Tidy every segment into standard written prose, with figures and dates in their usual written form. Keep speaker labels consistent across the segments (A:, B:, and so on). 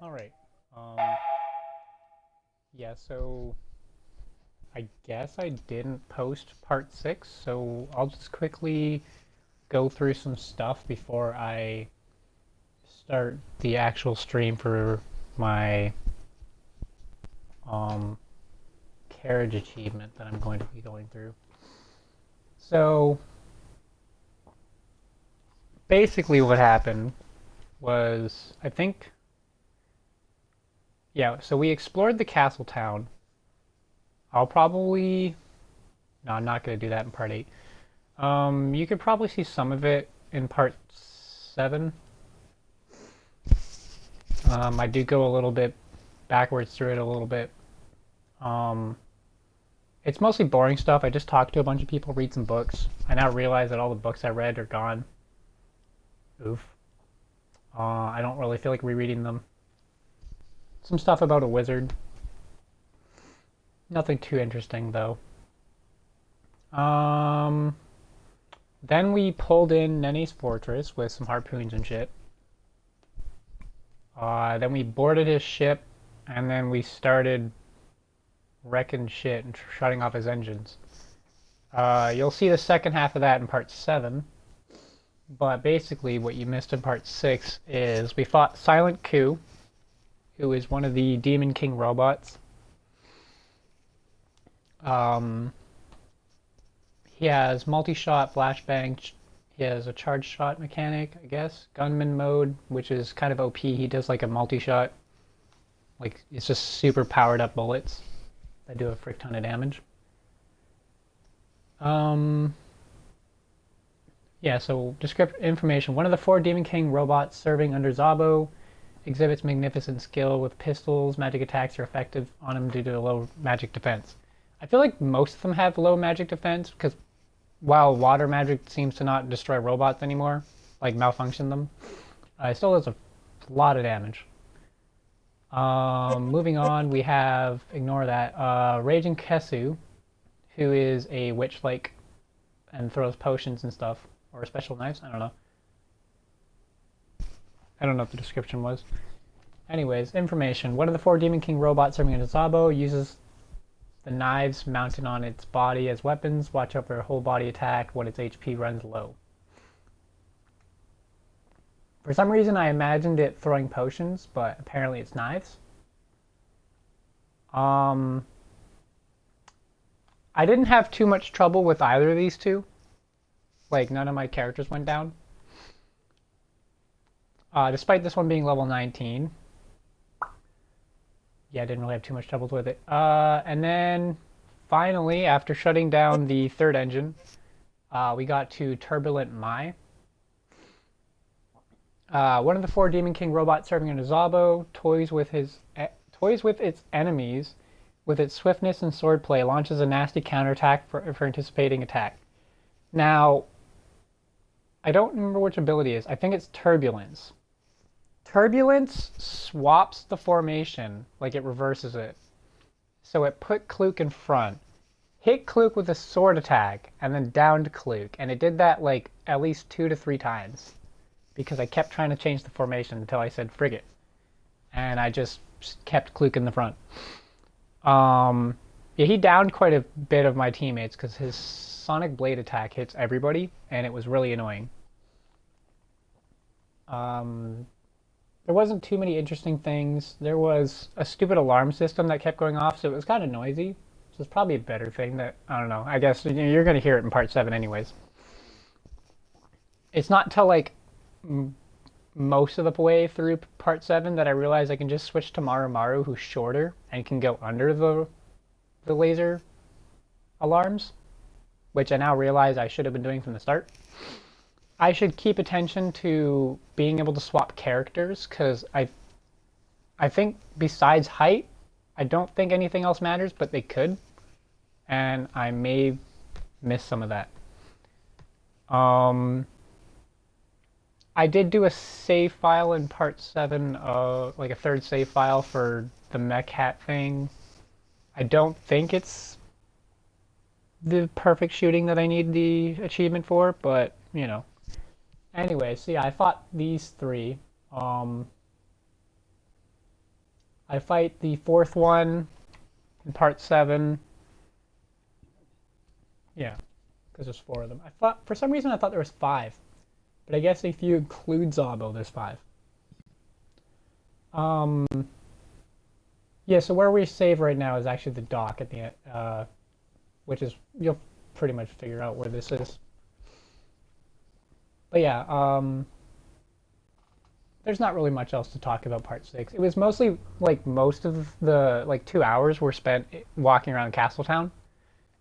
A: Alright. Um, yeah, so I guess I didn't post part 6, so I'll just quickly go through some stuff before I start the actual stream for my um, carriage achievement that I'm going to be going through. So basically what happened was, I think, yeah, so we explored the castle town. I'll probably, no, I'm not going to do that in part 8. You could probably see some of it in part 7. I do go a little bit backwards through it a little bit. Um, it's mostly boring stuff. I just talked to a bunch of people, read some books. I now realize that all the books I read are gone. Oof. I don't really feel like rereading them. Some stuff about a wizard. Nothing too interesting, though. Then we pulled in Nene's fortress with some harpoons and shit. Then we boarded his ship, and then we started wrecking shit and shutting off his engines. You'll see the second half of that in part 7. But basically what you missed in part 6 is we fought Silent Coup, who is one of the Demon King robots. He has multi-shot flashbang. He has a charge shot mechanic, I guess. Gunman mode, which is kind of OP. He does like a multi-shot. Like, it's just super powered up bullets that do a frick ton of damage. Yeah, so descriptive information. One of the 4 Demon King robots serving under Zabo exhibits magnificent skill with pistols. Magic attacks are effective on him due to low magic defense. I feel like most of them have low magic defense because while water magic seems to not destroy robots anymore, like malfunction them, it still does a lot of damage. Moving on, we have, ignore that, Raging Kesu, who is a witch-like and throws potions and stuff. Or special knives? I don't know. I don't know what the description was. Anyways, information. One of the 4 Demon King robots serving under Zabo uses the knives mounted on its body as weapons. Watch out for a whole body attack when its HP runs low. For some reason I imagined it throwing potions, but apparently it's knives. I didn't have too much trouble with either of these two. Like, none of my characters went down. Despite this one being level 19. Yeah, I didn't really have too much trouble with it. And then, finally, after shutting down the 3rd engine, we got to Turbulent Mai. One of the 4 Demon King robots serving under Zabo toys with its enemies with its swiftness and swordplay, launches a nasty counterattack for anticipating attack. Now, I don't remember which ability it is. I think it's Turbulence. Turbulence swaps the formation, like it reverses it. So it put Kluk in front, hit Kluk with a sword attack, and then downed Kluk. And it did that like at least 2 to 3 times. Because I kept trying to change the formation until I said frigate. And I just kept Kluk in the front. Yeah, he downed quite a bit of my teammates because his Sonic Blade attack hits everybody, and it was really annoying. There wasn't too many interesting things. There was a stupid alarm system that kept going off, so it was kind of noisy. So it's probably a better thing that, I don't know, I guess you're going to hear it in part 7 anyways. It's not until like most of the way through part 7 that I realized I can just switch to Maru Maru, who's shorter, and can go under the laser alarms, which I now realize I should have been doing from the start. I should keep attention to being able to swap characters, because I think besides height, I don't think anything else matters, but they could. And I may miss some of that. I did do a save file in part 7, like a 3rd save file for the mech hat thing. I don't think it's the perfect shooting that I need the achievement for, but, you know. Anyway, so yeah, I fought these 3. I fight the fourth one in part 7. Yeah, because there's 4 of them. I thought, for some reason, I thought there was 5. But I guess if you include Zabo, there's 5. Yeah, so where we save right now is actually the dock at the end, which is, you'll pretty much figure out where this is. But yeah, there's not really much else to talk about part 6. It was mostly, like, most of the, like, 2 hours were spent walking around Castletown.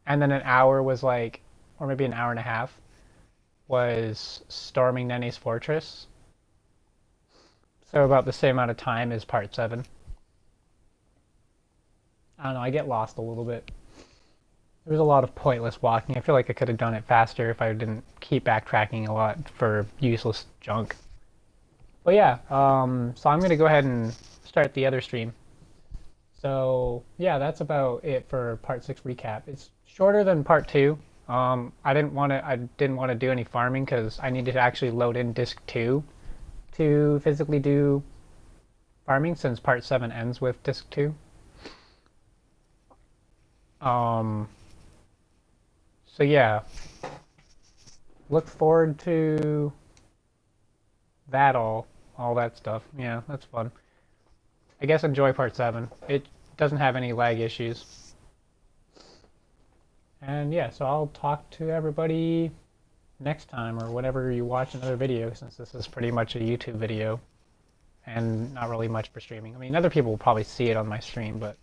A: And then an hour was, like, or maybe an hour and a half, was storming Nene's fortress. So about the same amount of time as part 7. I don't know, I get lost a little bit. There was a lot of pointless walking. I feel like I could have done it faster if I didn't keep backtracking a lot for useless junk. But yeah, so I'm going to go ahead and start the other stream. So yeah, that's about it for part 6 recap. It's shorter than part 2. I didn't want to do any farming because I needed to actually load in disc 2 to physically do farming, since part 7 ends with disc 2. So yeah, look forward to that all that stuff. Yeah, that's fun. I guess enjoy part 7. It doesn't have any lag issues. And yeah, so I'll talk to everybody next time, or whenever you watch another video, since this is pretty much a YouTube video and not really much for streaming. I mean, other people will probably see it on my stream, but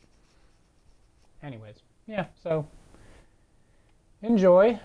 A: anyways, yeah, so enjoy.